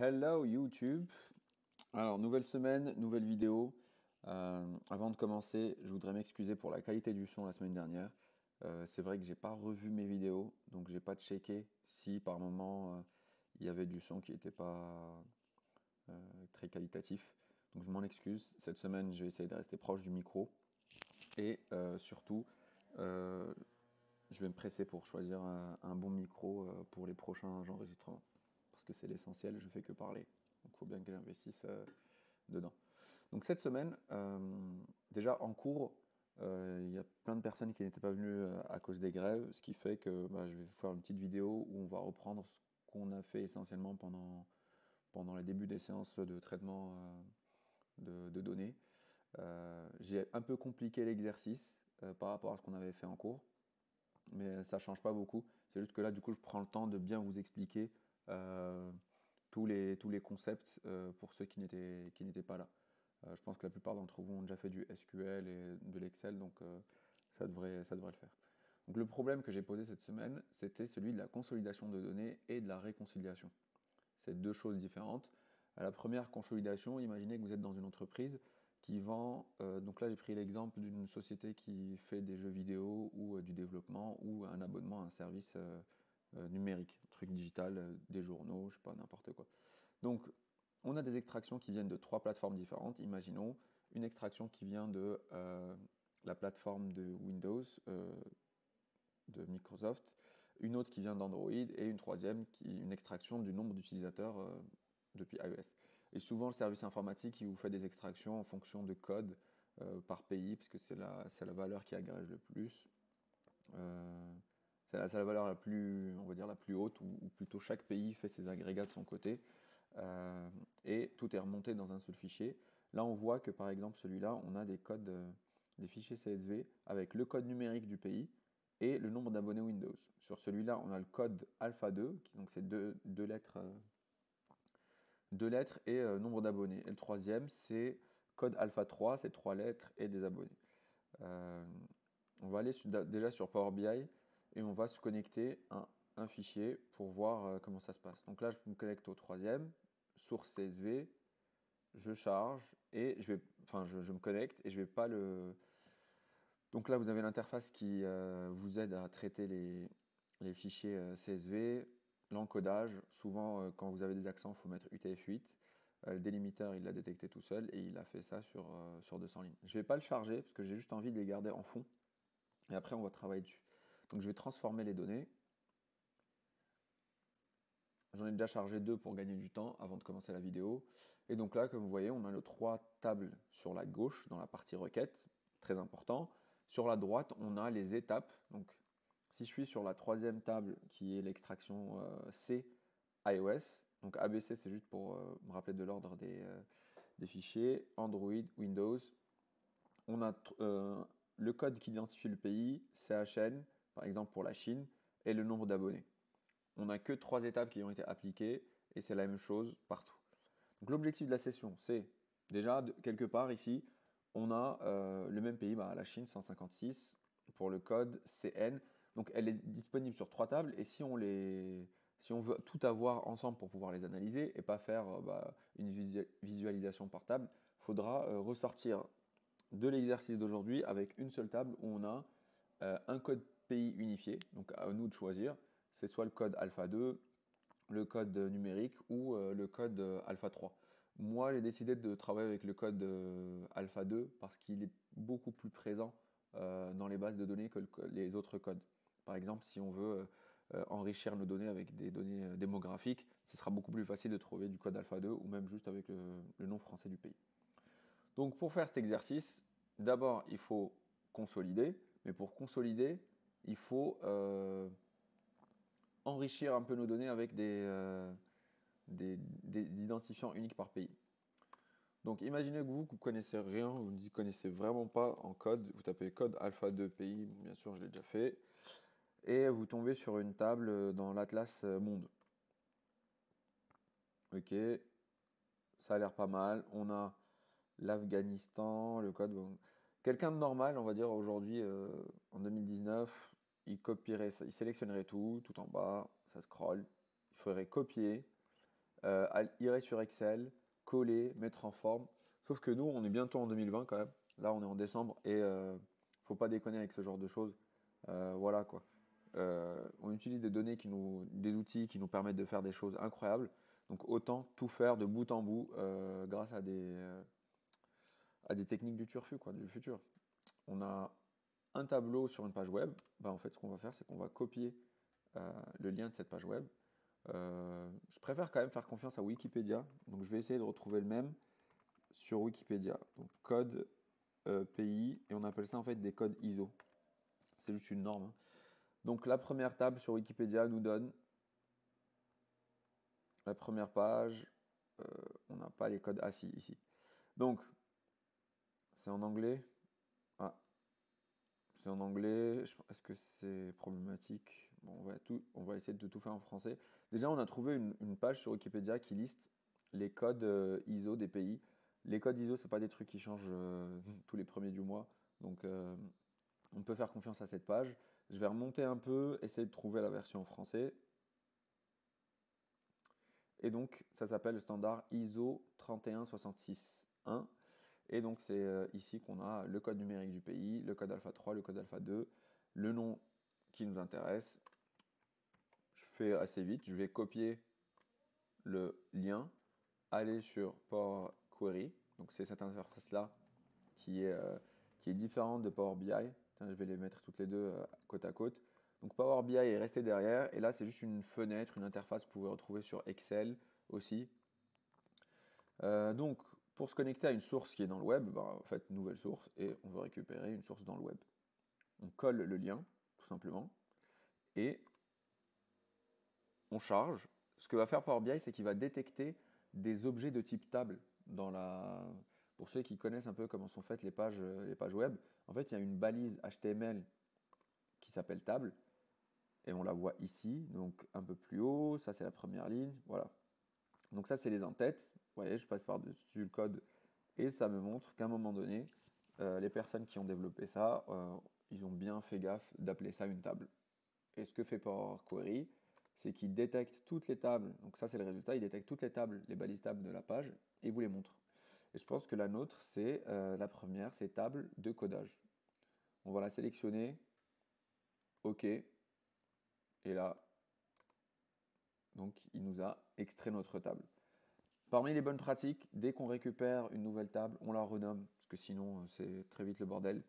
Hello YouTube. Alors, nouvelle semaine, nouvelle vidéo. Avant de commencer, je voudrais m'excuser pour la qualité du son la semaine dernière. C'est vrai que j'ai pas revu mes vidéos, donc j'ai pas checké si par moment il y avait du son qui n'était pas très qualitatif. Donc je m'en excuse. Cette semaine, je vais essayer de rester proche du micro et surtout, euh, je vais me presser pour choisir un bon micro pour les prochains enregistrements. Parce que c'est l'essentiel, je fais que parler. Donc il faut bien que j'investisse dedans. Donc cette semaine, déjà en cours, il y a plein de personnes qui n'étaient pas venues à cause des grèves, ce qui fait que je vais faire une petite vidéo où on va reprendre ce qu'on a fait essentiellement pendant les débuts des séances de traitement de données. J'ai un peu compliqué l'exercice par rapport à ce qu'on avait fait en cours, mais ça change pas beaucoup. C'est juste que là, du coup, je prends le temps de bien vous expliquer euh, tous les concepts pour ceux qui n'étaient pas là. Je pense que la plupart d'entre vous ont déjà fait du SQL et de l'Excel, donc ça devrait le faire. Donc le problème que j'ai posé cette semaine, c'était celui de la consolidation de données et de la réconciliation. C'est deux choses différentes. À la première consolidation, imaginez que vous êtes dans une entreprise qui vend, donc là j'ai pris l'exemple d'une société qui fait des jeux vidéo ou du développement ou un abonnement à un service numérique, un truc digital, des journaux, je sais pas, n'importe quoi. Donc on a des extractions qui viennent de trois plateformes différentes. Imaginons une extraction qui vient de la plateforme de Windows, de Microsoft, une autre qui vient d'Android et une troisième une extraction du nombre d'utilisateurs depuis iOS. Et souvent, le service informatique, il vous fait des extractions en fonction de code par pays, parce que c'est la valeur qui agrège le plus. Euh, c'est la valeur la plus, on va dire, la plus haute, ou plutôt chaque pays fait ses agrégats de son côté. Euh, et tout est remonté dans un seul fichier. Là, on voit que par exemple, celui-là, on a des codes, des fichiers CSV avec le code numérique du pays et le nombre d'abonnés Windows. Sur celui-là, on a le code alpha 2, donc c'est deux lettres, deux lettres et nombre d'abonnés. Et le troisième, c'est code alpha 3, c'est trois lettres et des abonnés. Euh, on va aller déjà sur Power BI et on va se connecter à un fichier pour voir comment ça se passe. Donc là, je me connecte au troisième, source CSV, je charge et je me connecte et je vais pas le. Donc là, vous avez l'interface qui vous aide à traiter les fichiers CSV, l'encodage. Souvent, quand vous avez des accents, il faut mettre UTF-8. Le délimiteur, il l'a détecté tout seul et il a fait ça sur 200 lignes. Je ne vais pas le charger parce que j'ai juste envie de les garder en fond et après, on va travailler dessus. Donc, je vais transformer les données. J'en ai déjà chargé deux pour gagner du temps avant de commencer la vidéo. Et donc là, comme vous voyez, on a les trois tables sur la gauche dans la partie requête, très important. Sur la droite, on a les étapes. Donc, si je suis sur la troisième table qui est l'extraction C iOS, donc ABC c'est juste pour me rappeler de l'ordre des fichiers, Android, Windows, on a le code qui identifie le pays, CHN, par exemple pour la Chine, et le nombre d'abonnés. On n'a que trois étapes qui ont été appliquées et c'est la même chose partout. Donc l'objectif de la session, c'est déjà quelque part ici, on a le même pays, la Chine 156 pour le code CN. Donc elle est disponible sur trois tables et si on veut tout avoir ensemble pour pouvoir les analyser et pas faire une visualisation par table, il faudra ressortir de l'exercice d'aujourd'hui avec une seule table où on a un code pays unifié. Donc à nous de choisir. C'est soit le code alpha 2, le code numérique ou le code alpha 3. Moi, j'ai décidé de travailler avec le code alpha 2 parce qu'il est beaucoup plus présent dans les bases de données que les autres codes. Par exemple, si on veut enrichir nos données avec des données démographiques, ce sera beaucoup plus facile de trouver du code alpha 2 ou même juste avec le nom français du pays. Donc pour faire cet exercice, d'abord il faut consolider, mais pour consolider, il faut enrichir un peu nos données avec des identifiants uniques par pays. Donc imaginez que vous connaissez rien, vous ne connaissez vraiment pas en code, vous tapez code alpha 2 pays, bien sûr je l'ai déjà fait, et vous tombez sur une table dans l'Atlas Monde. Ok, ça a l'air pas mal, on a l'Afghanistan, le code. Bon. Quelqu'un de normal, on va dire aujourd'hui, en 2019, il copierait ça, il sélectionnerait tout en bas, ça scroll. Il faudrait copier, irait sur Excel, coller, mettre en forme. Sauf que nous, on est bientôt en 2020 quand même. Là, on est en décembre et faut pas déconner avec ce genre de choses. Voilà quoi. On utilise des données des outils qui nous permettent de faire des choses incroyables. Donc autant tout faire de bout en bout grâce à des techniques du turfu, quoi, du futur. On a un tableau sur une page web. En fait, ce qu'on va faire, c'est qu'on va copier le lien de cette page web. Je préfère quand même faire confiance à Wikipédia. Donc je vais essayer de retrouver le même sur Wikipédia. Donc code pays, et on appelle ça en fait des codes ISO. C'est juste une norme, hein. Donc la première table sur Wikipédia nous donne la première page. On n'a pas les codes. Ah si, ici. Donc c'est en anglais. Ah, c'est en anglais. Est-ce que c'est problématique? Bon, on va essayer de tout faire en français. Déjà, on a trouvé une page sur Wikipédia qui liste les codes ISO des pays. Les codes ISO, ce pas des trucs qui changent tous les premiers du mois. Donc, on peut faire confiance à cette page. Je vais remonter un peu, essayer de trouver la version en français. Et donc, ça s'appelle le standard ISO 31661. Et donc, c'est ici qu'on a le code numérique du pays, le code alpha 3, le code alpha 2, le nom qui nous intéresse. Je fais assez vite, je vais copier le lien, aller sur Power Query. Donc, c'est cette interface-là qui est différente de Power BI. Tiens, je vais les mettre toutes les deux côte à côte. Donc, Power BI est resté derrière. Et là, c'est juste une fenêtre, une interface que vous pouvez retrouver sur Excel aussi. Donc, pour se connecter à une source qui est dans le web, en fait, nouvelle source, et on veut récupérer une source dans le web. On colle le lien, tout simplement, et on charge. Ce que va faire Power BI, c'est qu'il va détecter des objets de type table pour ceux qui connaissent un peu comment sont faites les pages web. En fait, il y a une balise HTML qui s'appelle table, et on la voit ici, donc un peu plus haut. Ça, c'est la première ligne, voilà. Donc ça, c'est les en-têtes. Vous voyez, je passe par-dessus le code et ça me montre qu'à un moment donné, les personnes qui ont développé ça, ils ont bien fait gaffe d'appeler ça une table. Et ce que fait Power Query, c'est qu'il détecte toutes les tables. Donc ça, c'est le résultat. Il détecte toutes les tables, les balises tables de la page et il vous les montre. Et je pense que la nôtre, c'est la première, c'est table de codage. On va la sélectionner. OK. Et là, donc il nous a extrait notre table. Parmi les bonnes pratiques, dès qu'on récupère une nouvelle table, on la renomme, parce que sinon c'est très vite le bordel.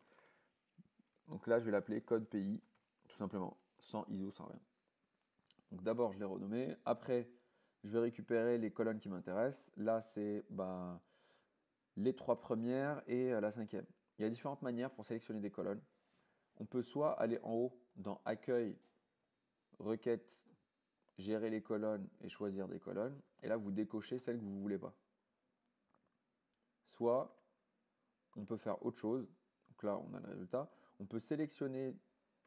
Donc là, je vais l'appeler code pays, tout simplement, sans ISO, sans rien. Donc d'abord, je l'ai renommé. Après, je vais récupérer les colonnes qui m'intéressent. Là, c'est les 3 premières et la 5e. Il y a différentes manières pour sélectionner des colonnes. On peut soit aller en haut dans Accueil, Requête, Gérer les colonnes et choisir des colonnes. Et là, vous décochez celles que vous ne voulez pas. Soit, on peut faire autre chose. Donc là, on a le résultat. On peut sélectionner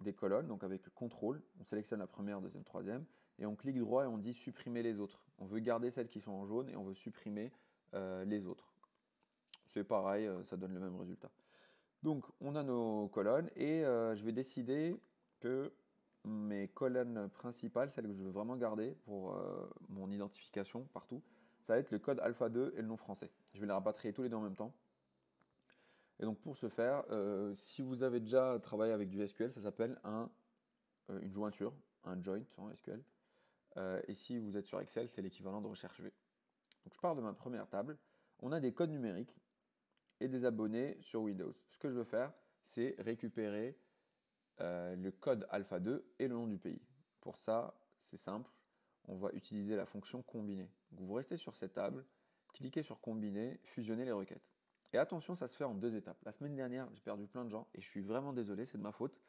des colonnes, donc avec le contrôle, on sélectionne la première, deuxième, troisième, et on clique droit et on dit supprimer les autres. On veut garder celles qui sont en jaune et on veut supprimer les autres. C'est pareil, ça donne le même résultat. Donc on a nos colonnes et je vais décider que mes colonnes principales, celles que je veux vraiment garder pour mon identification partout, ça va être le code alpha 2 et le nom français. Je vais les rapatrier tous les deux en même temps. Et donc pour ce faire, si vous avez déjà travaillé avec du SQL, ça s'appelle une jointure, un joint en SQL. Et si vous êtes sur Excel, c'est l'équivalent de recherche V. Donc je pars de ma première table. On a des codes numériques et des abonnés sur Windows. Ce que je veux faire, c'est récupérer le code alpha 2 et le nom du pays. Pour ça, c'est simple. On va utiliser la fonction combiner. Donc vous restez sur cette table, cliquez sur combiner, fusionner les requêtes. Et attention, ça se fait en 2 étapes. La semaine dernière, j'ai perdu plein de gens et je suis vraiment désolé, c'est de ma faute.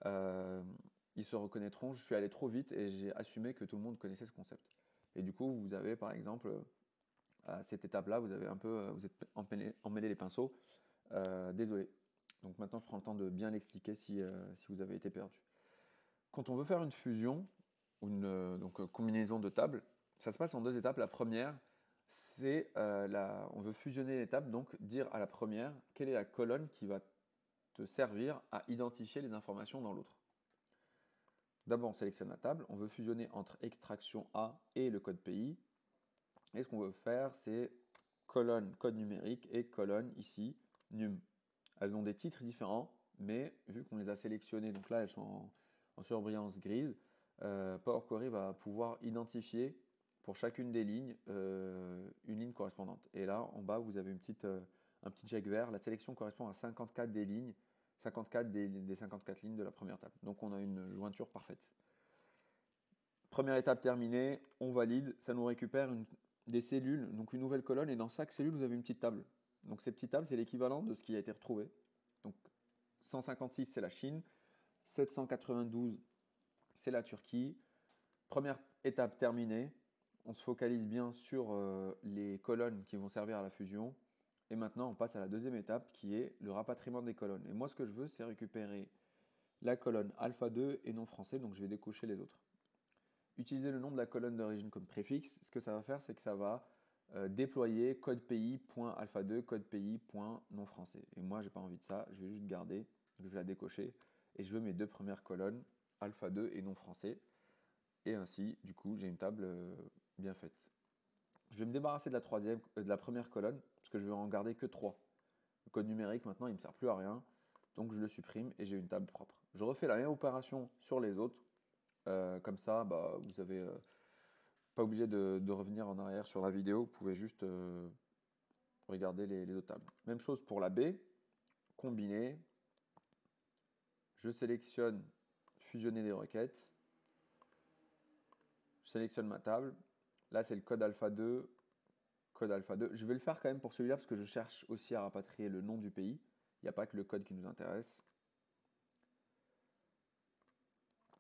Ils se reconnaîtront, je suis allé trop vite et j'ai assumé que tout le monde connaissait ce concept. Et du coup, vous avez par exemple, à cette étape-là, vous êtes emmêlé les pinceaux. Désolé. Donc maintenant, je prends le temps de bien l'expliquer si vous avez été perdu. Quand on veut faire une fusion, donc combinaison de tables, ça se passe en 2 étapes. La première, c'est on veut fusionner les tables, donc dire à la première quelle est la colonne qui va te servir à identifier les informations dans l'autre. D'abord, on sélectionne la table, on veut fusionner entre extraction A et le code pays. Et ce qu'on veut faire, c'est colonne code numérique et colonne ici num. Elles ont des titres différents, mais vu qu'on les a sélectionnées, donc là elles sont en surbrillance grise, Power Query va pouvoir identifier pour chacune des lignes une ligne correspondante. Et là en bas vous avez un petit check vert. La sélection correspond à 54 des lignes, 54 des 54 lignes de la première table. Donc on a une jointure parfaite. Première étape terminée, on valide, ça nous récupère des cellules, donc une nouvelle colonne, et dans chaque cellule, vous avez une petite table. Donc ces petites tables, c'est l'équivalent de ce qui a été retrouvé. Donc 156, c'est la Chine, 792, c'est la Turquie. Première étape terminée, on se focalise bien sur les colonnes qui vont servir à la fusion. Et maintenant, on passe à la deuxième étape qui est le rapatriement des colonnes. Et moi, ce que je veux, c'est récupérer la colonne alpha 2 et non français, donc je vais décocher les autres. Utiliser le nom de la colonne d'origine comme préfixe, ce que ça va faire, c'est que ça va déployer code pays.alpha2, code pays.non français. Et moi, j'ai pas envie de ça, je vais juste garder, je vais la décocher, et je veux mes deux premières colonnes, alpha 2 et non français. Et ainsi, du coup, j'ai une table bien faite. Je vais me débarrasser de la première colonne, parce que je vais en garder que 3. Le code numérique, maintenant, il ne me sert plus à rien, donc je le supprime et j'ai une table propre. Je refais la même opération sur les autres. Comme ça, bah, vous n'avez pas obligé de revenir en arrière sur la vidéo. Vous pouvez juste regarder les autres tables. Même chose pour la B. Combiner. Je sélectionne fusionner des requêtes. Je sélectionne ma table. Là, c'est le code alpha 2. Code alpha 2. Je vais le faire quand même pour celui-là parce que je cherche aussi à rapatrier le nom du pays. Il n'y a pas que le code qui nous intéresse.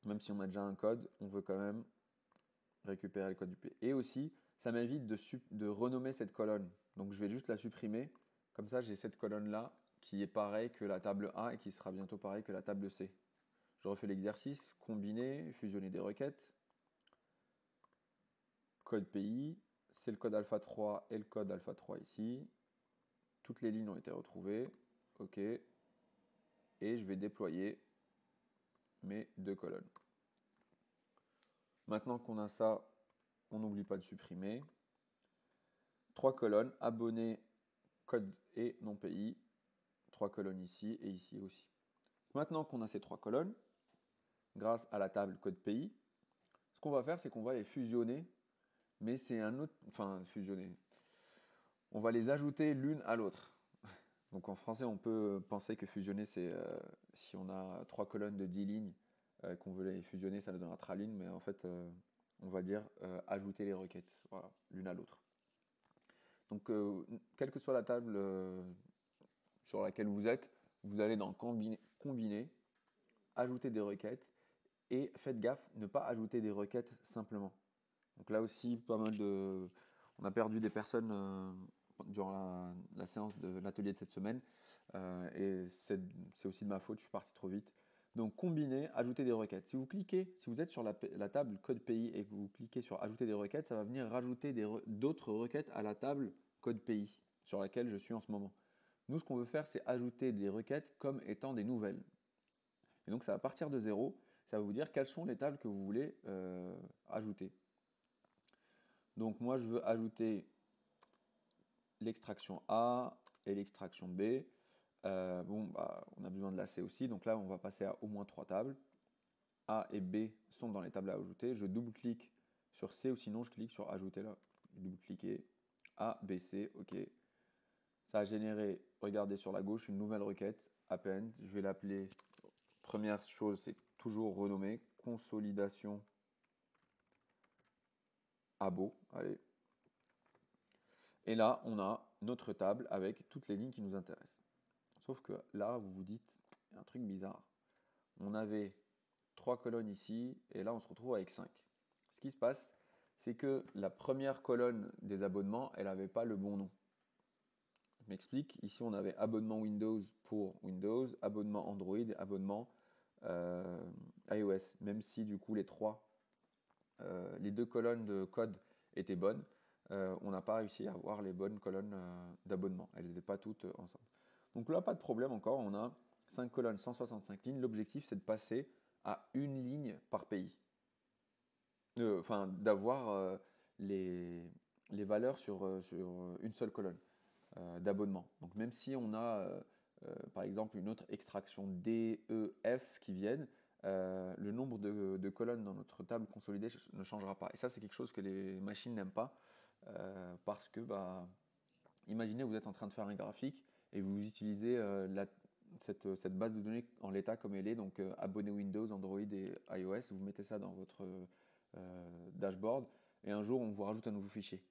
Même si on a déjà un code, on veut quand même récupérer le code du pays. Et aussi, ça m'évite de renommer cette colonne. Donc je vais juste la supprimer. Comme ça, j'ai cette colonne-là qui est pareille que la table A et qui sera bientôt pareille que la table C. Je refais l'exercice. Combiner, fusionner des requêtes. Code pays. C'est le code alpha 3 et le code alpha 3 ici. Toutes les lignes ont été retrouvées. OK. Et je vais déployer mes deux colonnes. Maintenant qu'on a ça, on n'oublie pas de supprimer. 3 colonnes, abonné, code et non pays. 3 colonnes ici et ici aussi. Maintenant qu'on a ces 3 colonnes, grâce à la table code pays, ce qu'on va faire, c'est qu'on va les fusionner, mais c'est un autre, enfin fusionner. On va les ajouter l'une à l'autre. Donc en français, on peut penser que fusionner, c'est si on a 3 colonnes de 10 lignes, qu'on veut les fusionner, ça nous donnera 3 lignes, mais en fait, on va dire ajouter les requêtes, voilà, l'une à l'autre. Donc, quelle que soit la table sur laquelle vous êtes, vous allez dans combiner, ajouter des requêtes, et faites gaffe, ne pas ajouter des requêtes simplement. Donc là aussi, pas mal de... On a perdu des personnes durant la séance de l'atelier de cette semaine, et c'est aussi de ma faute, je suis parti trop vite. Donc combiner, ajouter des requêtes. Si vous cliquez, si vous êtes sur la table code pays et que vous cliquez sur ajouter des requêtes, ça va venir rajouter d'autres requêtes à la table code pays sur laquelle je suis en ce moment. Nous, ce qu'on veut faire, c'est ajouter des requêtes comme étant des nouvelles. Et donc ça va partir de zéro, ça va vous dire quelles sont les tables que vous voulez ajouter. Donc moi, je veux ajouter l'extraction A et l'extraction B. On a besoin de la C aussi, donc là on va passer à au moins 3 tables. A et B sont dans les tables à ajouter. Je double-clique sur C ou sinon je clique sur ajouter là. Double-cliquer. A, B, C, OK. Ça a généré, regardez sur la gauche, une nouvelle requête, append. Je vais l'appeler, première chose, c'est toujours renommer, consolidation abo. Allez. Et là, on a notre table avec toutes les lignes qui nous intéressent. Sauf que là, vous vous dites, il y a un truc bizarre. On avait 3 colonnes ici, et là, on se retrouve avec 5. Ce qui se passe, c'est que la première colonne des abonnements, elle n'avait pas le bon nom. Je m'explique. Ici, on avait abonnement Windows pour Windows, abonnement Android et abonnement iOS. Même si, du coup, les deux colonnes de code étaient bonnes, on n'a pas réussi à avoir les bonnes colonnes d'abonnement. Elles n'étaient pas toutes ensemble. Donc là, pas de problème encore. On a 5 colonnes, 165 lignes. L'objectif, c'est de passer à une ligne par pays. Enfin, d'avoir les valeurs sur une seule colonne d'abonnement. Donc même si on a par exemple une autre extraction D, E, F qui viennent, le nombre de colonnes dans notre table consolidée ne changera pas. Et ça, c'est quelque chose que les machines n'aiment pas parce que, bah, imaginez, vous êtes en train de faire un graphique et vous utilisez cette base de données en l'état comme elle est, donc abonné Windows, Android et iOS, vous mettez ça dans votre dashboard et un jour on vous rajoute un nouveau fichier.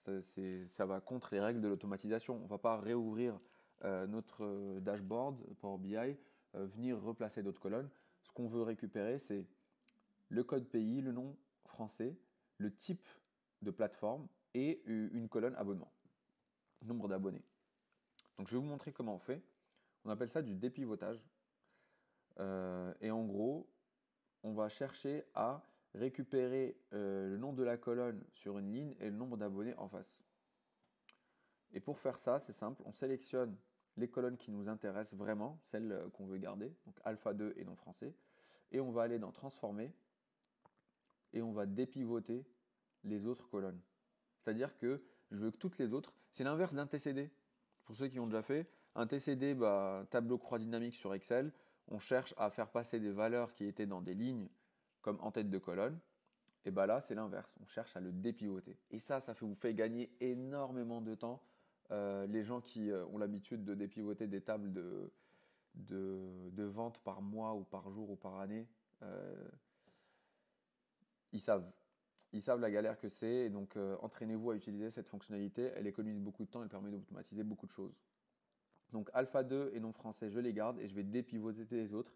Ça va contre les règles de l'automatisation. On ne va pas réouvrir notre dashboard Power BI, venir replacer d'autres colonnes. Ce qu'on veut récupérer, c'est le code pays, le nom français, le type de plateforme et une colonne abonnement, nombre d'abonnés. Donc je vais vous montrer comment on fait. On appelle ça du dépivotage. Et en gros, on va chercher à récupérer le nom de la colonne sur une ligne et le nombre d'abonnés en face. Et pour faire ça, c'est simple, on sélectionne les colonnes qui nous intéressent vraiment, celles qu'on veut garder, donc alpha 2 et non français, et on va aller dans transformer et on va dépivoter les autres colonnes. C'est-à-dire que je veux que toutes les autres, c'est l'inverse d'un TCD. Pour ceux qui ont déjà fait, un TCD, bah, tableau croix dynamique sur Excel, on cherche à faire passer des valeurs qui étaient dans des lignes comme en tête de colonne. Et bah là, c'est l'inverse, on cherche à le dépivoter. Et ça vous fait gagner énormément de temps. Les gens qui ont l'habitude de dépivoter des tables de vente par mois ou par jour ou par année, ils savent. Ils savent la galère que c'est. Et donc, entraînez-vous à utiliser cette fonctionnalité. Elle économise beaucoup de temps, elle permet d'automatiser beaucoup de choses. Donc, alpha 2 et non français, je les garde et je vais dépivoter les autres.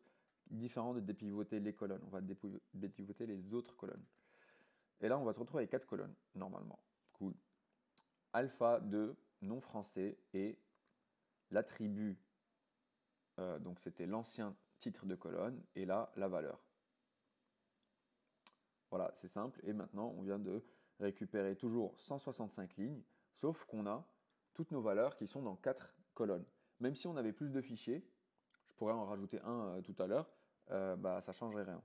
Différent de dépivoter les colonnes. On va dépivoter les autres colonnes. Et là, on va se retrouver avec 4 colonnes, normalement. Cool. Alpha 2, non français, et l'attribut, donc c'était l'ancien titre de colonne, et là, la valeur. Voilà, c'est simple. Et maintenant, on vient de récupérer toujours 165 lignes, sauf qu'on a toutes nos valeurs qui sont dans 4 colonnes. Même si on avait plus de fichiers, je pourrais en rajouter un tout à l'heure, bah, ça ne changerait rien.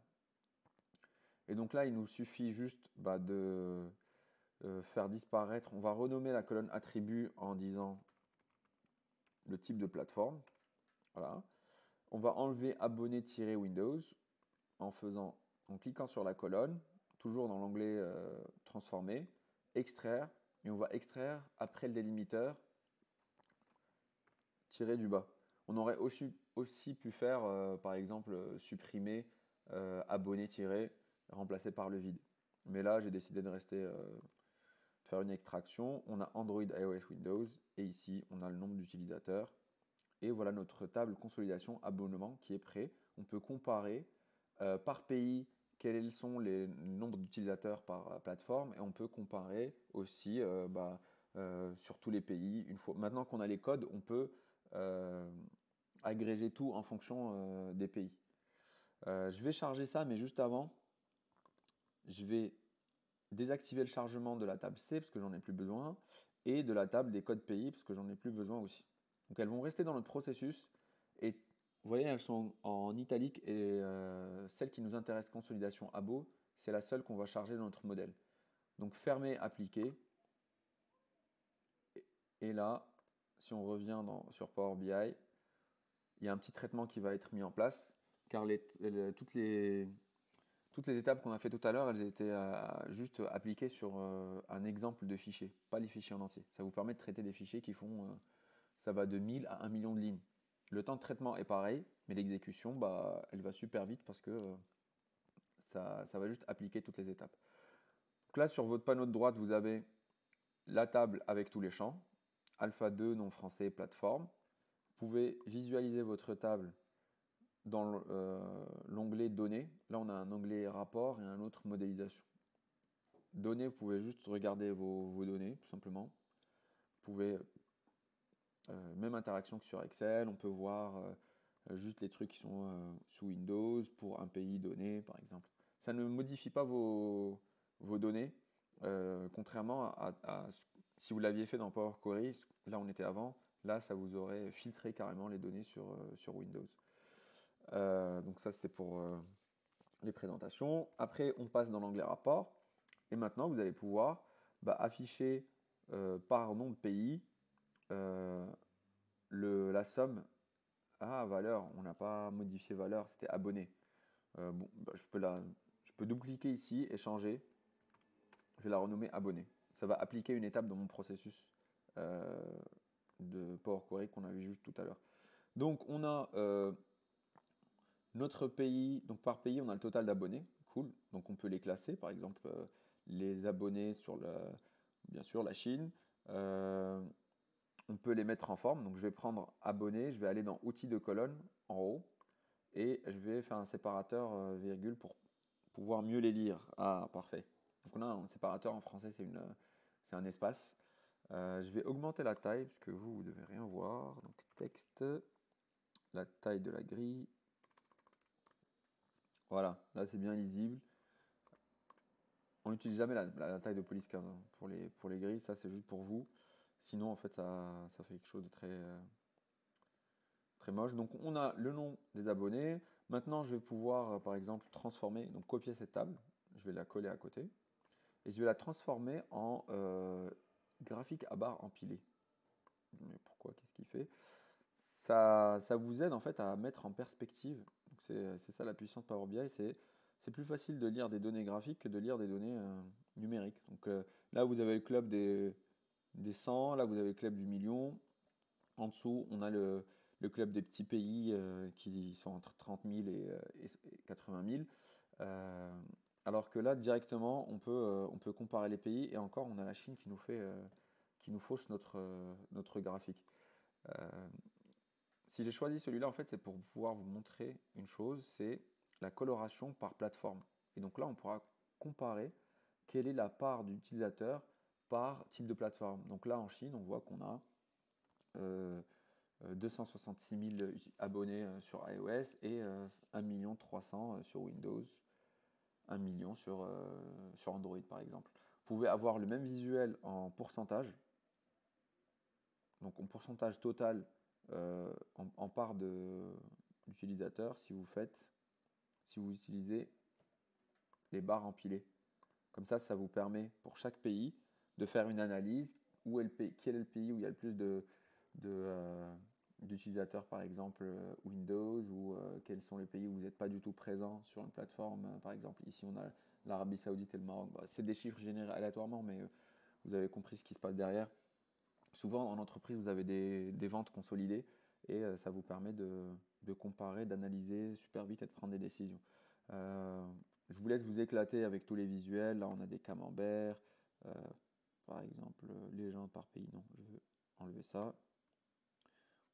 Et donc là, il nous suffit juste de faire disparaître, on va renommer la colonne attribut en disant le type de plateforme. Voilà. On va enlever abonné-Windows en cliquant sur la colonne, toujours dans l'onglet transformer, extraire, et on va extraire après le délimiteur tiré du bas. On aurait aussi pu faire, par exemple, supprimer abonné- remplacé par le vide. Mais là, j'ai décidé de rester faire une extraction. On a Android, iOS, Windows et ici on a le nombre d'utilisateurs et voilà notre table consolidation abonnement qui est prêt. On peut comparer par pays quels sont les nombres d'utilisateurs par plateforme et on peut comparer aussi sur tous les pays. Maintenant qu'on a les codes, on peut agréger tout en fonction des pays. Je vais charger ça, mais juste avant, je vais désactiver le chargement de la table C parce que j'en ai plus besoin et de la table des codes pays parce que j'en ai plus besoin aussi. Donc elles vont rester dans notre processus et vous voyez elles sont en italique et celle qui nous intéresse consolidation abo, c'est la seule qu'on va charger dans notre modèle. Donc fermer, appliquer et là si on revient sur Power BI, il y a un petit traitement qui va être mis en place car toutes les étapes qu'on a fait tout à l'heure, elles étaient juste appliquées sur un exemple de fichier, pas les fichiers en entier. Ça vous permet de traiter des fichiers qui font, ça va de 1000 à 1 million de lignes. Le temps de traitement est pareil, mais l'exécution, bah, elle va super vite parce que ça va juste appliquer toutes les étapes. Donc là, sur votre panneau de droite, vous avez la table avec tous les champs, alpha 2, nom français, plateforme. Vous pouvez visualiser votre table dans l'onglet données. Là, on a un onglet rapport et un autre modélisation. Données, vous pouvez juste regarder vos données, tout simplement. Vous pouvez, même interaction que sur Excel, on peut voir juste les trucs qui sont sous Windows pour un pays donné, par exemple. Ça ne modifie pas vos données, contrairement à si vous l'aviez fait dans Power Query, là on était avant, là ça vous aurait filtré carrément les données sur Windows. Donc ça c'était pour les présentations. Après on passe dans l'onglet rapport et maintenant vous allez pouvoir bah, afficher par nom de pays la somme à valeur. On n'a pas modifié valeur, c'était abonné. Bon, bah, je peux double-cliquer ici et changer. Je vais la renommer abonné. Ça va appliquer une étape dans mon processus de Power Query qu'on avait juste tout à l'heure. Donc on a notre pays, donc par pays on a le total d'abonnés, cool. Donc on peut les classer, par exemple les abonnés sur bien sûr la Chine. On peut les mettre en forme. Donc je vais prendre abonnés, je vais aller dans outils de colonne en haut et je vais faire un séparateur virgule pour pouvoir mieux les lire. Ah, parfait. Donc on a un séparateur en français, c'est un espace. Je vais augmenter la taille puisque vous ne devez rien voir. Donc texte, la taille de la grille. Voilà, là c'est bien lisible. On n'utilise jamais la taille de police 15 hein, pour les grilles, ça c'est juste pour vous. Sinon en fait ça fait quelque chose de très moche. Donc on a le nom des abonnés. Maintenant je vais pouvoir par exemple transformer, donc copier cette table. Je vais la coller à côté. Et je vais la transformer en graphique à barres empilées. Mais pourquoi? Qu'est-ce qu'il fait? Ça vous aide en fait à mettre en perspective. C'est ça la puissance Power BI, c'est plus facile de lire des données graphiques que de lire des données numériques. Donc là vous avez le club des 100, là vous avez le club du million. En dessous on a le club des petits pays qui sont entre 30 000 et 80 000. Alors que là, directement, on peut comparer les pays et encore, on a la Chine qui nous fausse notre graphique. Si j'ai choisi celui-là, en fait, c'est pour pouvoir vous montrer une chose, c'est la coloration par plateforme. Et donc là, on pourra comparer quelle est la part d'utilisateurs par type de plateforme. Donc là, en Chine, on voit qu'on a 266 000 abonnés sur iOS et 1 300 000 sur Windows. 1 million sur Android par exemple. Vous pouvez avoir le même visuel en pourcentage, donc en pourcentage total en part d'utilisateurs si vous utilisez les barres empilées. Comme ça vous permet pour chaque pays de faire une analyse quel est le pays où il y a le plus d'utilisateurs, par exemple Windows, ou quels sont les pays où vous n'êtes pas du tout présent sur une plateforme. Par exemple, ici on a l'Arabie Saoudite et le Maroc. Bah, c'est des chiffres générés aléatoirement, mais vous avez compris ce qui se passe derrière. Souvent en entreprise, vous avez des ventes consolidées et ça vous permet de comparer, d'analyser super vite et de prendre des décisions. Je vous laisse vous éclater avec tous les visuels. Là, on a des camemberts, par exemple, les gens par pays. Non, je veux enlever ça.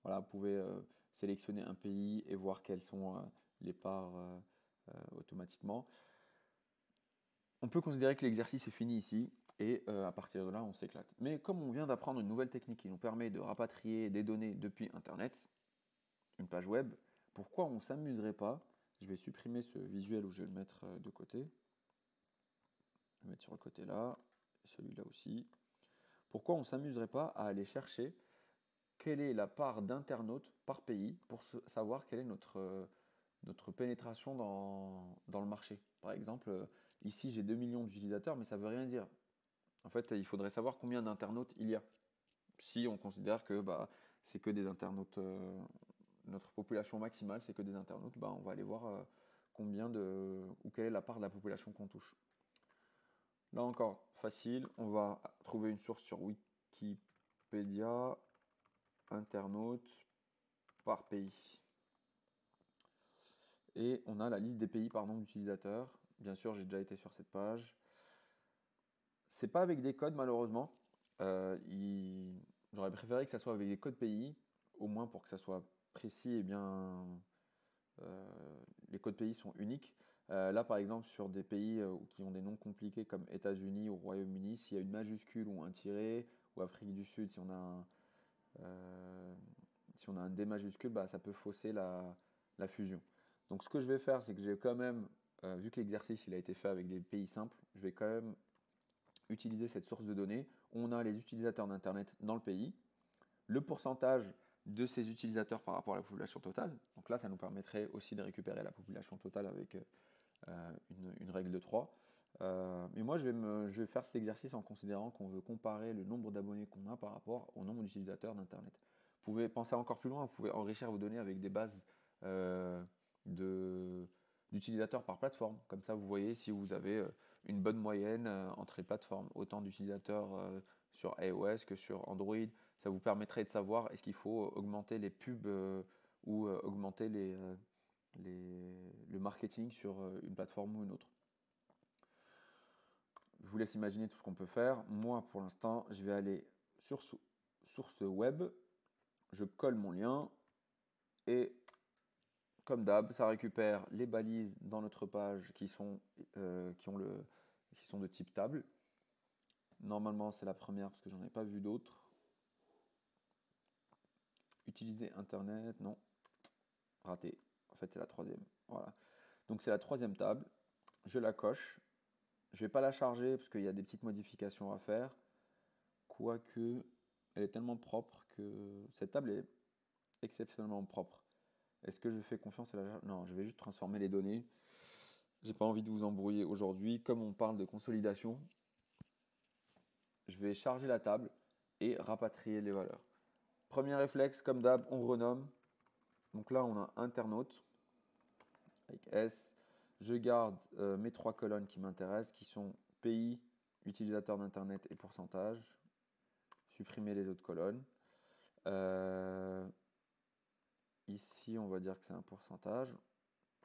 Voilà, vous pouvez sélectionner un pays et voir quelles sont les parts automatiquement. On peut considérer que l'exercice est fini ici et à partir de là, on s'éclate. Mais comme on vient d'apprendre une nouvelle technique qui nous permet de rapatrier des données depuis Internet, une page web, pourquoi on ne s'amuserait pas? Je vais supprimer ce visuel où je vais le mettre de côté. Je vais le mettre sur le côté là, celui-là aussi. Pourquoi on ne s'amuserait pas à aller chercher quelle est la part d'internautes par pays pour savoir quelle est notre pénétration dans le marché. Par exemple, ici j'ai 2 millions d'utilisateurs, mais ça ne veut rien dire. En fait, il faudrait savoir combien d'internautes il y a. Si on considère que c'est que des internautes, notre population maximale, c'est que des internautes, on va aller voir ou quelle est la part de la population qu'on touche. Là encore, facile, on va trouver une source sur Wikipédia, internautes par pays. Et on a la liste des pays par nombre d'utilisateurs. Bien sûr, j'ai déjà été sur cette page. C'est pas avec des codes malheureusement. J'aurais préféré que ça soit avec des codes pays, au moins pour que ça soit précis et bien. Les codes pays sont uniques. Là, par exemple, sur des pays qui ont des noms compliqués comme États-Unis ou Royaume-Uni, s'il y a une majuscule ou un tiret, ou Afrique du Sud, si on a un D majuscule, ça peut fausser la fusion. Donc ce que je vais faire, c'est que j'ai quand même, vu que l'exercice il a été fait avec des pays simples, je vais quand même utiliser cette source de données. On a les utilisateurs d'Internet dans le pays, le pourcentage de ces utilisateurs par rapport à la population totale. Donc là, ça nous permettrait aussi de récupérer la population totale avec une règle de 3. Mais moi, je vais faire cet exercice en considérant qu'on veut comparer le nombre d'abonnés qu'on a par rapport au nombre d'utilisateurs d'Internet. Vous pouvez penser encore plus loin, vous pouvez enrichir vos données avec des bases euh, de- d'utilisateurs par plateforme. Comme ça, vous voyez si vous avez une bonne moyenne entre les plateformes, autant d'utilisateurs sur iOS que sur Android. Ça vous permettrait de savoir est-ce qu'il faut augmenter les pubs ou augmenter le marketing sur une plateforme ou une autre. Je vous laisse imaginer tout ce qu'on peut faire. Moi, pour l'instant, je vais aller sur ce web, je colle mon lien et comme d'hab, ça récupère les balises dans notre page qui sont de type table. Normalement, c'est la première parce que j'en ai pas vu d'autres. Utiliser Internet, non, raté. En fait, c'est la troisième. Voilà. Donc c'est la troisième table. Je la coche. Je vais pas la charger parce qu'il y a des petites modifications à faire. Quoique, elle est tellement propre que cette table est exceptionnellement propre. Est-ce que je fais confiance à la... Non, je vais juste transformer les données. J'ai pas envie de vous embrouiller aujourd'hui. Comme on parle de consolidation, je vais charger la table et rapatrier les valeurs. Premier réflexe, comme d'hab, on renomme. Donc là, on a internaute avec S. Je garde mes trois colonnes qui m'intéressent, qui sont pays, utilisateur d'Internet et pourcentage. Supprimer les autres colonnes. Ici, on va dire que c'est un pourcentage.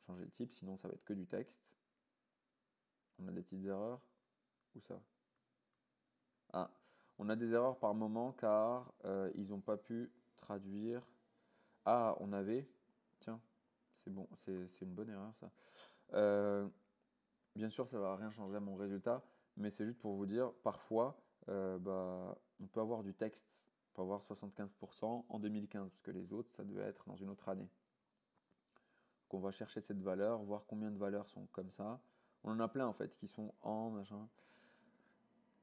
Changer le type, sinon ça va être que du texte. On a des petites erreurs. Où ça? Ah, on a des erreurs par moment car ils n'ont pas pu traduire. Ah, on avait. Tiens, c'est bon, c'est une bonne erreur ça. Euh, bien sûr, ça ne va rien changer à mon résultat, mais c'est juste pour vous dire, parfois, on peut avoir du texte, on peut avoir 75% en 2015, parce que les autres, ça devait être dans une autre année. Donc on va chercher cette valeur, voir combien de valeurs sont comme ça. On en a plein en fait qui sont en machin.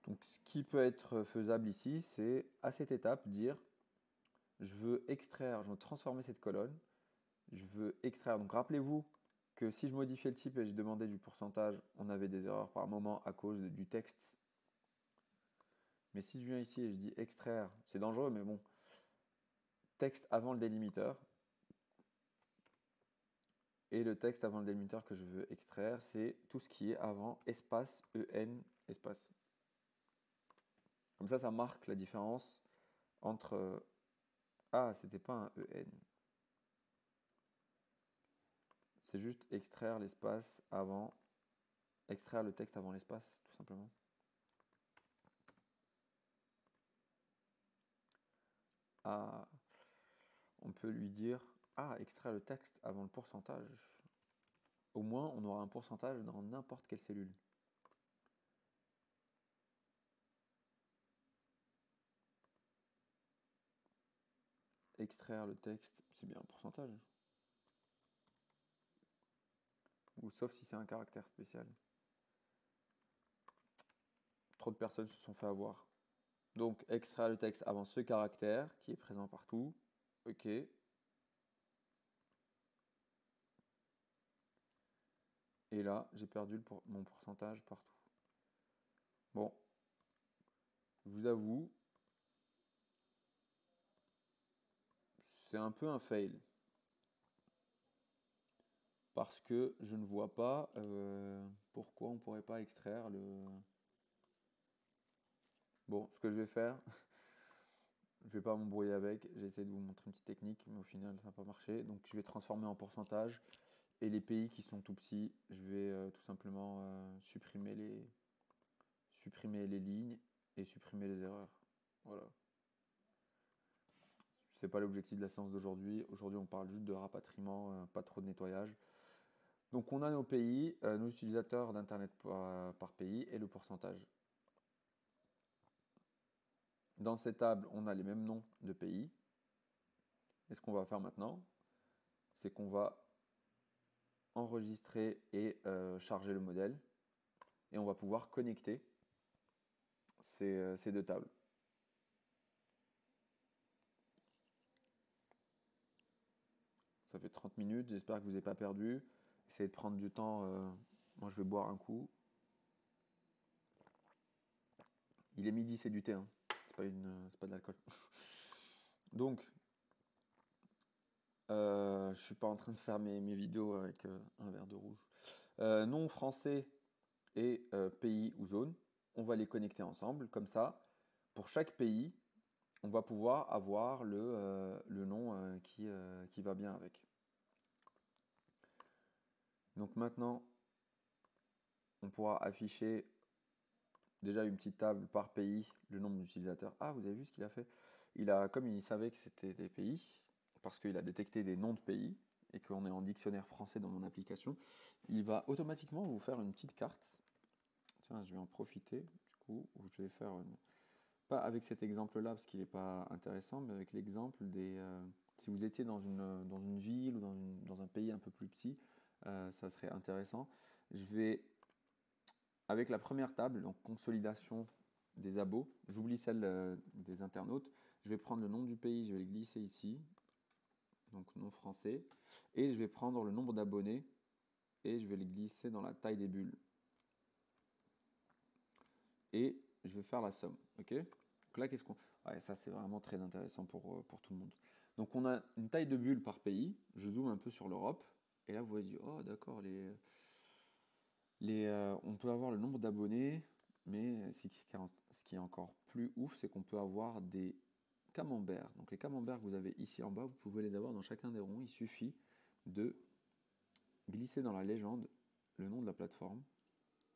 Donc ce qui peut être faisable ici, c'est à cette étape dire je veux extraire, je veux transformer cette colonne, je veux extraire. Donc rappelez-vous que si je modifiais le type et je demandais du pourcentage, on avait des erreurs par moment à cause du texte. Mais si je viens ici et je dis extraire, c'est dangereux, mais bon, texte avant le délimiteur. Et le texte avant le délimiteur que je veux extraire, c'est tout ce qui est avant espace, EN, espace. Comme ça marque la différence entre... Ah, c'était pas un EN. C'est juste extraire l'espace avant... Extraire le texte avant l'espace, tout simplement. Ah, on peut lui dire... Ah, extraire le texte avant le pourcentage. Au moins, on aura un pourcentage dans n'importe quelle cellule. Extraire le texte, c'est bien un pourcentage. Ou sauf si c'est un caractère spécial. Trop de personnes se sont fait avoir. Donc, extraire le texte avant ce caractère qui est présent partout. OK. Et là, j'ai perdu mon pourcentage partout. Bon, je vous avoue, c'est un peu un fail. Parce que je ne vois pas pourquoi on ne pourrait pas extraire le... Bon, ce que je vais faire, je ne vais pas m'embrouiller avec, j'ai essayé de vous montrer une petite technique, mais au final ça n'a pas marché. Donc je vais transformer en pourcentage. Et les pays qui sont tout petits, je vais tout simplement supprimer les lignes et supprimer les erreurs. Voilà. Ce n'est pas l'objectif de la séance d'aujourd'hui. Aujourd'hui, on parle juste de rapatriement, pas trop de nettoyage. Donc, on a nos pays, nos utilisateurs d'Internet par pays et le pourcentage. Dans cette table, on a les mêmes noms de pays. Et ce qu'on va faire maintenant, c'est qu'on va enregistrer et charger le modèle. Et on va pouvoir connecter ces deux tables. Ça fait 30 minutes, j'espère que vous n'avez pas perdu. Essayez de prendre du temps. Moi, je vais boire un coup. Il est midi, c'est du thé, hein. C'est pas de l'alcool. Donc, je suis pas en train de faire mes vidéos avec un verre de rouge. Nom français et pays ou zone, on va les connecter ensemble. Comme ça, pour chaque pays, on va pouvoir avoir le nom qui va bien avec. Donc maintenant, on pourra afficher déjà une petite table par pays, le nombre d'utilisateurs. Ah, vous avez vu ce qu'il a fait? Comme il savait que c'était des pays, parce qu'il a détecté des noms de pays, et qu'on est en dictionnaire français dans mon application, il va automatiquement vous faire une petite carte. Tiens, je vais en profiter, du coup, où je vais faire pas avec cet exemple-là, parce qu'il n'est pas intéressant, mais avec l'exemple si vous étiez dans une ville ou dans un pays un peu plus petit, ça serait intéressant. Je vais, avec la première table, donc consolidation des abos, j'oublie celle des internautes, je vais prendre le nom du pays, je vais le glisser ici, donc nom français, et je vais prendre le nombre d'abonnés, et je vais le glisser dans la taille des bulles. Et je vais faire la somme, ok? Donc là, ouais, ça, c'est vraiment très intéressant pour tout le monde. Donc, on a une taille de bulle par pays. Je zoome un peu sur l'Europe. Et là, vous voyez, oh, d'accord, on peut avoir le nombre d'abonnés. Mais ce qui est encore plus ouf, c'est qu'on peut avoir des camemberts. Donc, les camemberts que vous avez ici en bas, vous pouvez les avoir dans chacun des ronds. Il suffit de glisser dans la légende le nom de la plateforme.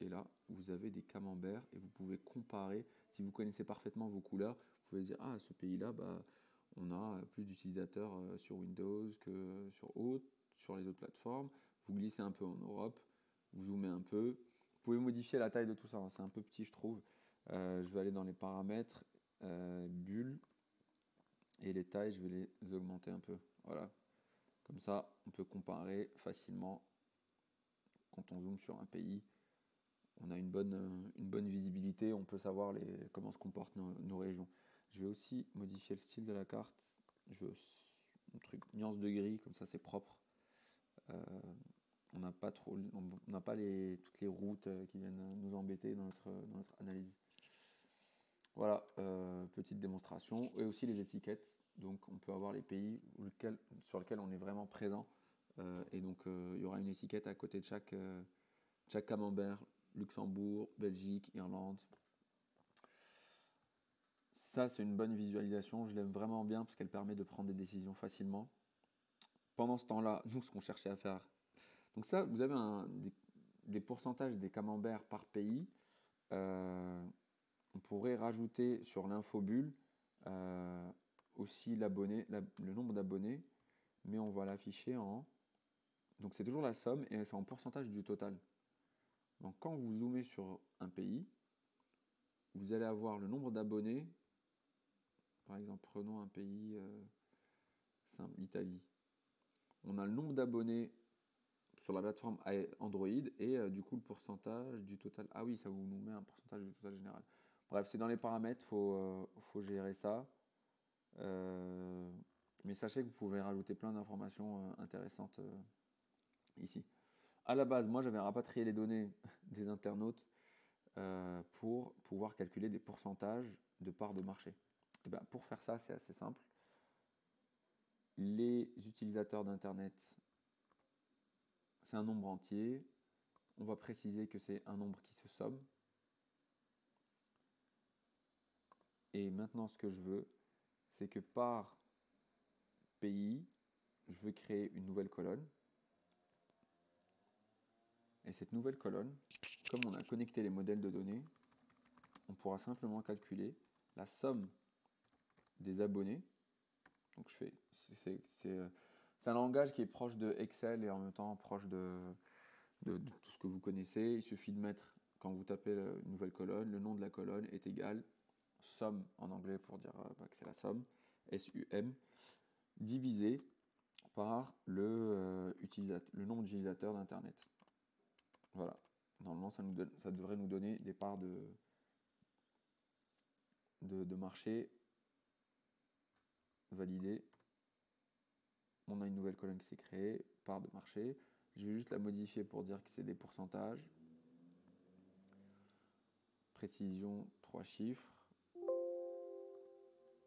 Et là, vous avez des camemberts et vous pouvez comparer. Si vous connaissez parfaitement vos couleurs, vous pouvez dire, ah, ce pays-là, bah, on a plus d'utilisateurs sur Windows que sur les autres plateformes. Vous glissez un peu en Europe, vous zoomez un peu. Vous pouvez modifier la taille de tout ça, hein. C'est un peu petit, je trouve. Je vais aller dans les paramètres, bulles, et les tailles, je vais les augmenter un peu. Voilà. Comme ça, on peut comparer facilement quand on zoome sur un pays. On a une bonne visibilité, on peut savoir comment se comportent nos régions. Je vais aussi modifier le style de la carte. Je veux un truc nuance de gris, comme ça c'est propre. On n'a pas toutes les routes qui viennent nous embêter dans notre analyse. Voilà, petite démonstration. Et aussi les étiquettes. Donc on peut avoir les pays sur lesquels on est vraiment présent. Et donc il y aura une étiquette à côté de chaque camembert. Luxembourg, Belgique, Irlande. Ça, c'est une bonne visualisation. Je l'aime vraiment bien parce qu'elle permet de prendre des décisions facilement. Pendant ce temps-là, nous, ce qu'on cherchait à faire. Donc ça, vous avez des pourcentages des camemberts par pays. On pourrait rajouter sur l'infobulle aussi le nombre d'abonnés, mais on va l'afficher en... Donc c'est toujours la somme et c'est en pourcentage du total. Donc quand vous zoomez sur un pays, vous allez avoir le nombre d'abonnés. Par exemple, prenons un pays simple, l'Italie. On a le nombre d'abonnés sur la plateforme Android et du coup le pourcentage du total. Ah oui, ça vous nous met un pourcentage du total général. Bref, c'est dans les paramètres, faut gérer ça. Mais sachez que vous pouvez rajouter plein d'informations intéressantes ici. À la base, moi j'avais rapatrié les données des internautes pour pouvoir calculer des pourcentages de parts de marché. Et ben, pour faire ça, c'est assez simple. Les utilisateurs d'Internet, c'est un nombre entier. On va préciser que c'est un nombre qui se somme. Et maintenant, ce que je veux, c'est que par pays, je veux créer une nouvelle colonne. Et cette nouvelle colonne, comme on a connecté les modèles de données, on pourra simplement calculer la somme des abonnés. Donc c'est un langage qui est proche de Excel et en même temps proche de tout ce que vous connaissez. Il suffit de mettre, quand vous tapez une nouvelle colonne, le nom de la colonne est égal somme en anglais pour dire que c'est la somme, SUM, divisé par le nombre d'utilisateurs d'Internet. Voilà. Normalement, ça devrait nous donner des parts de marché validées. On a une nouvelle colonne qui s'est créée, part de marché. Je vais juste la modifier pour dire que c'est des pourcentages. Précision 3 chiffres.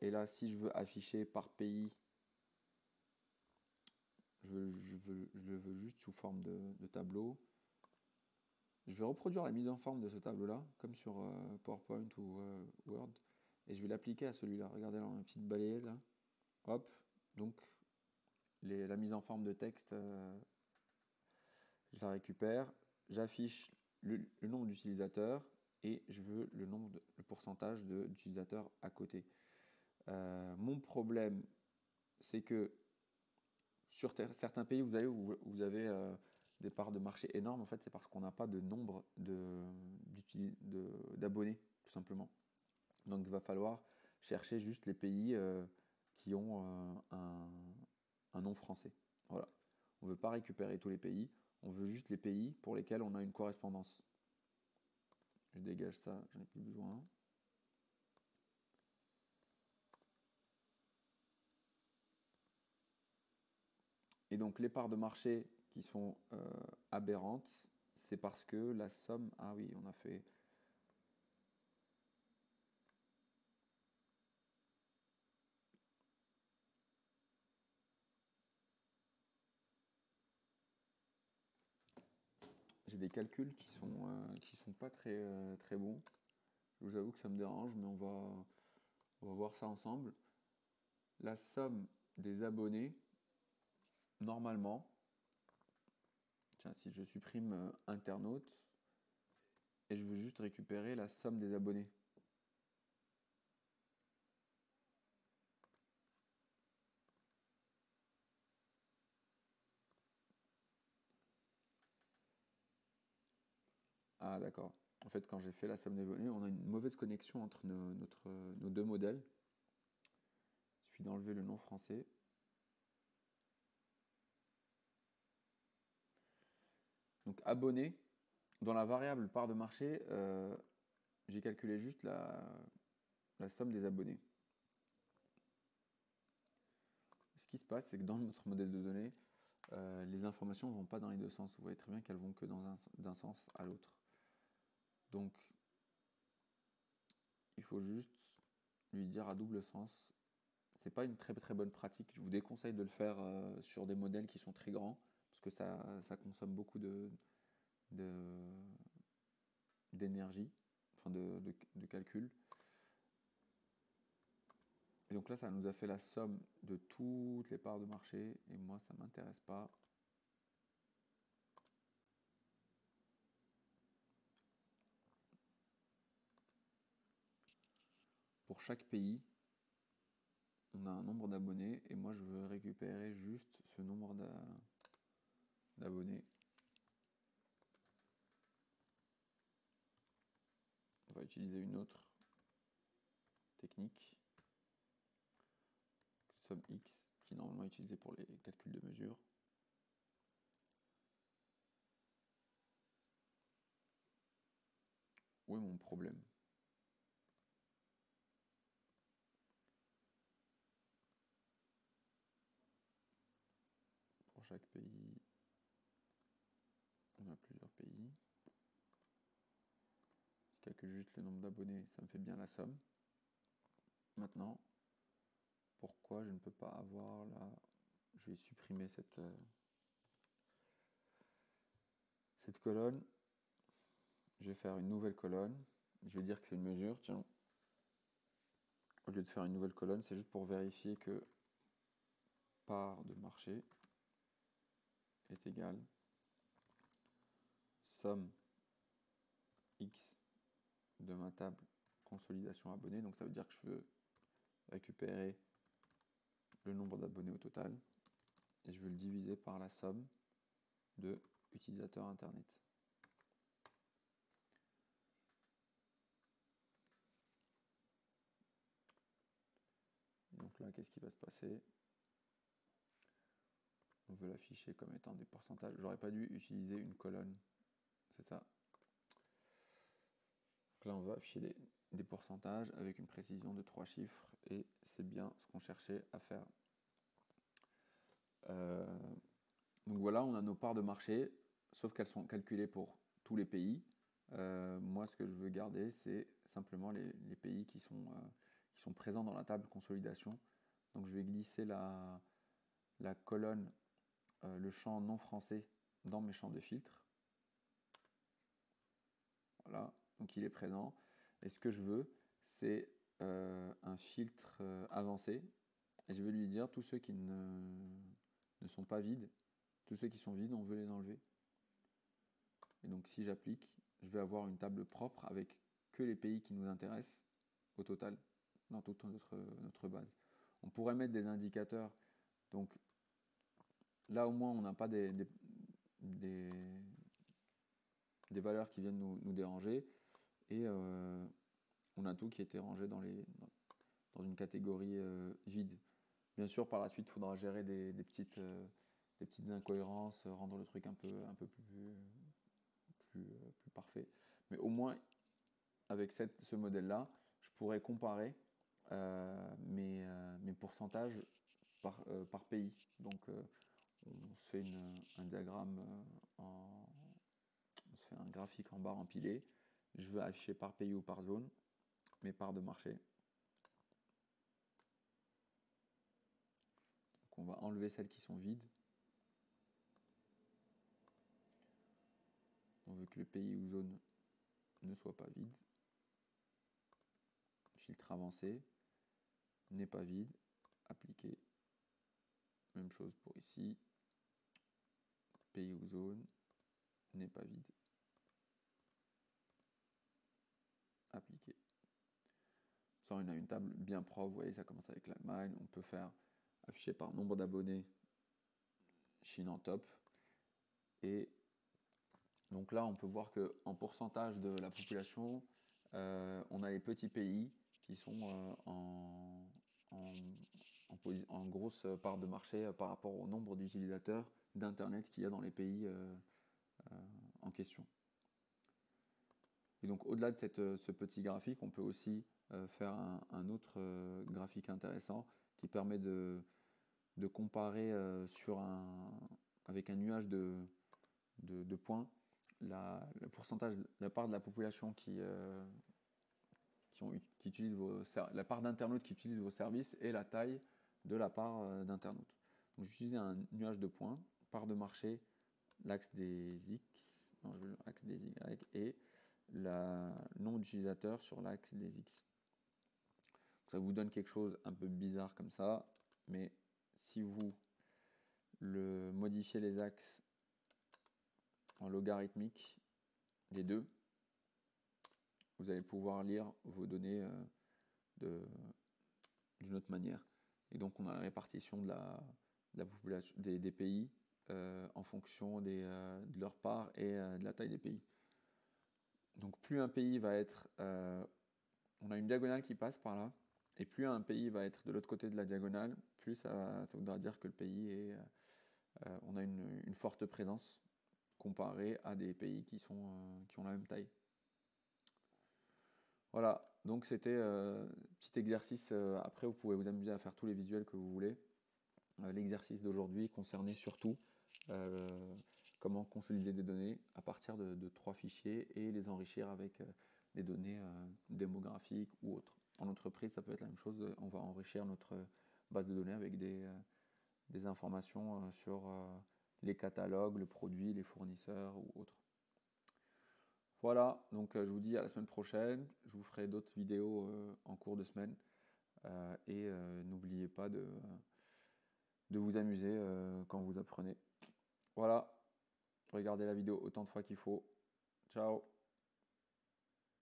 Et là, si je veux afficher par pays, je le veux juste sous forme de tableau. Je vais reproduire la mise en forme de ce tableau-là, comme sur PowerPoint ou Word. Et je vais l'appliquer à celui-là. Regardez là, une petite balayée là. Hop. Donc, la mise en forme de texte, je la récupère. J'affiche le nombre d'utilisateurs et je veux le pourcentage d'utilisateurs à côté. Mon problème, c'est que sur certains pays, vous avez des parts de marché énormes. En fait, c'est parce qu'on n'a pas de nombre d'abonnés, tout simplement. Donc, il va falloir chercher juste les pays qui ont un nom français. Voilà. On ne veut pas récupérer tous les pays. On veut juste les pays pour lesquels on a une correspondance. Je dégage ça, j'en ai plus besoin. Et donc les parts de marché qui sont aberrantes, c'est parce que la somme... Ah oui, on a fait... J'ai des calculs qui sont pas très bons. Je vous avoue que ça me dérange, mais on va voir ça ensemble. La somme des abonnés, normalement, tiens, si je supprime internaute, et je veux juste récupérer la somme des abonnés. Ah d'accord. En fait, quand j'ai fait la somme des abonnés, on a une mauvaise connexion entre nos deux modèles. Il suffit d'enlever le nom français. Donc abonnés, dans la variable part de marché, j'ai calculé juste la somme des abonnés. Ce qui se passe, c'est que dans notre modèle de données, les informations ne vont pas dans les deux sens. Vous voyez très bien qu'elles vont que d'un sens à l'autre. Donc, il faut juste lui dire à double sens. C'est pas une très bonne pratique. Je vous déconseille de le faire sur des modèles qui sont très grands, parce que ça consomme beaucoup d'énergie, enfin de calcul. Et donc là, ça nous a fait la somme de toutes les parts de marché, et moi, ça ne m'intéresse pas. Pour chaque pays, on a un nombre d'abonnés, et moi, je veux récupérer juste ce nombre d'abonnés. On va utiliser une autre technique, somme X, qui est normalement utilisée pour les calculs de mesure. Où est mon problème? Pour chaque pays, on a plusieurs pays. Je calcule juste le nombre d'abonnés, ça me fait bien la somme. Maintenant, pourquoi je ne peux pas avoir là... Je vais supprimer cette colonne. Je vais faire une nouvelle colonne. Je vais dire que c'est une mesure, tiens. Au lieu de faire une nouvelle colonne, c'est juste pour vérifier que part de marché est égale somme X de ma table consolidation abonnés. Donc ça veut dire que je veux récupérer le nombre d'abonnés au total et je veux le diviser par la somme de utilisateurs internet. Et donc là, qu'est-ce qui va se passer? On veut l'afficher comme étant des pourcentages. J'aurais pas dû utiliser une colonne, c'est ça. Donc là, on va afficher des pourcentages avec une précision de 3 chiffres et c'est bien ce qu'on cherchait à faire. Donc voilà, on a nos parts de marché, sauf qu'elles sont calculées pour tous les pays. Moi, ce que je veux garder, c'est simplement les pays qui sont présents dans la table consolidation. Donc, je vais glisser la colonne, le champ non français dans mes champs de filtre. Voilà, donc il est présent. Et ce que je veux, c'est un filtre avancé. Et je vais lui dire, tous ceux qui ne sont pas vides, tous ceux qui sont vides, on veut les enlever. Et donc si j'applique, je vais avoir une table propre avec que les pays qui nous intéressent au total, dans toute notre base. On pourrait mettre des indicateurs. Donc là au moins on n'a pas des valeurs qui viennent nous déranger. Et on a tout qui était rangé dans une catégorie vide. Bien sûr, par la suite, il faudra gérer des petites incohérences, rendre le truc un peu plus parfait. Mais au moins, avec ce modèle-là, je pourrais comparer mes pourcentages par pays. Donc, on se fait un diagramme, on se fait un graphique en barre empilée. Je veux afficher par pays ou par zone mes parts de marché. Donc, on va enlever celles qui sont vides. On veut que le pays ou zone ne soit pas vide. Filtre avancé, n'est pas vide, appliquer. Même chose pour ici. Pays ou zone, n'est pas vide. Appliquer. Ça, on a une table bien propre. Vous voyez, ça commence avec l'Allemagne. On peut faire afficher par nombre d'abonnés, Chine en top. Et donc là, on peut voir qu'en pourcentage de la population, on a les petits pays qui sont en grosse part de marché par rapport au nombre d'utilisateurs d'Internet qu'il y a dans les pays en question. Et donc au-delà de ce petit graphique, on peut aussi faire un autre graphique intéressant qui permet de comparer avec un nuage de points le pourcentage, la part de la population utilise la part d'internautes qui utilisent vos services et la taille de la part d'internautes. Donc j'utilise un nuage de points, part de marché, l'axe des X, l'axe des Y et le nombre d'utilisateurs sur l'axe des X. Donc ça vous donne quelque chose un peu bizarre comme ça, mais si vous modifiez les axes en logarithmique des deux, vous allez pouvoir lire vos données d'une autre manière. Et donc on a la répartition de la population des pays en fonction de leur part et de la taille des pays. Donc plus un pays va être... on a une diagonale qui passe par là, et plus un pays va être de l'autre côté de la diagonale, plus ça voudra dire que le pays on a une forte présence comparée à des pays qui ont la même taille. Voilà, donc c'était petit exercice. Après, vous pouvez vous amuser à faire tous les visuels que vous voulez. L'exercice d'aujourd'hui concernait surtout comment consolider des données à partir de 3 fichiers et les enrichir avec des données démographiques ou autres. En entreprise, ça peut être la même chose. On va enrichir notre base de données avec des informations sur les catalogues, le produit, les fournisseurs ou autres. Voilà, donc je vous dis à la semaine prochaine. Je vous ferai d'autres vidéos en cours de semaine. Et n'oubliez pas de vous amuser quand vous apprenez. Voilà, regardez la vidéo autant de fois qu'il faut. Ciao!